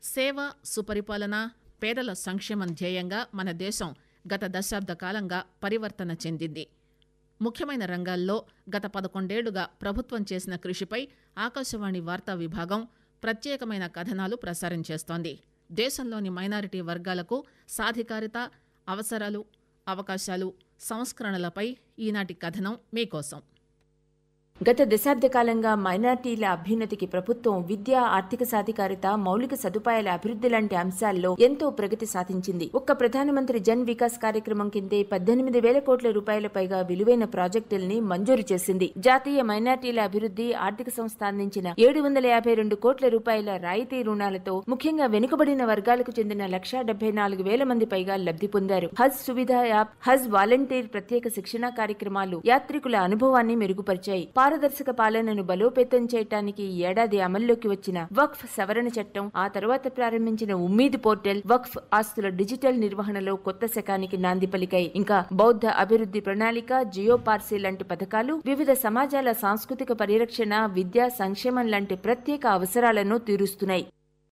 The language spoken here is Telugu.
సేవ, సుపరిపాలన, పేదల సంక్షేమం ధ్యేయంగా మన దేశం గత దశాబ్ద కాలంగా పరివర్తన చెందింది. ముఖ్యమైన రంగాల్లో గత 11 ఏళ్లుగా ప్రభుత్వం చేసిన కృషిపై ఆకాశవాణి వార్తా విభాగం ప్రత్యేకమైన కథనాలు ప్రసారం చేస్తోంది. దేశంలోని మైనారిటీ వర్గాలకు సాధికారిత, అవసరాలు, అవకాశాలు, సంస్కరణలపై ఈనాటి కథనం మీకోసం. గత దశాబ్ద కాలంగా మైనార్టీల అభ్యున్నతికి ప్రభుత్వం విద్య, ఆర్థిక సాధికారిత, మౌలిక సదుపాయాల అభివృద్ధి లాంటి అంశాల్లో ఎంతో ప్రగతి సాధించింది. ఒక్క ప్రధానమంత్రి జన్ వికాస్ కార్యక్రమం కిందే 18,000 కోట్ల రూపాయల పైగా విలువైన ప్రాజెక్టుల్ని మంజూరు చేసింది. జాతీయ మైనార్టీల అభివృద్ధి ఆర్థిక సంస్థ అందించిన 752 కోట్ల రూపాయల రాయితీ రుణాలతో ముఖ్యంగా వెనుకబడిన వర్గాలకు చెందిన 1,74,000 మంది పైగా లబ్ధి పొందారు. హజ్ సువిధ యాప్, హజ్ వాలంటీర్ ప్రత్యేక శిక్షణా కార్యక్రమాలు యాత్రికుల అనుభవాన్ని మెరుగుపరిచాయి. పారదర్శక పాలనను బలోపేతం చేయడానికి ఈ ఏడాది అమల్లోకి వచ్చిన వక్ఫ్ సవరణ చట్టం, ఆ తర్వాత ప్రారంభించిన ఉమ్మీద్ పోర్టల్ వక్ఫ్ ఆస్తుల డిజిటల్ నిర్వహణలో కొత్త శకానికి నాంది పలికాయి. ఇంకా బౌద్ధ అభివృద్ధి ప్రణాళిక, జియో పార్సీ లాంటి పథకాలు వివిధ సమాజాల సాంస్కృతిక పరిరక్షణ, విద్యా సంక్షేమం లాంటి ప్రత్యేక అవసరాలను తీరుస్తున్నాయి.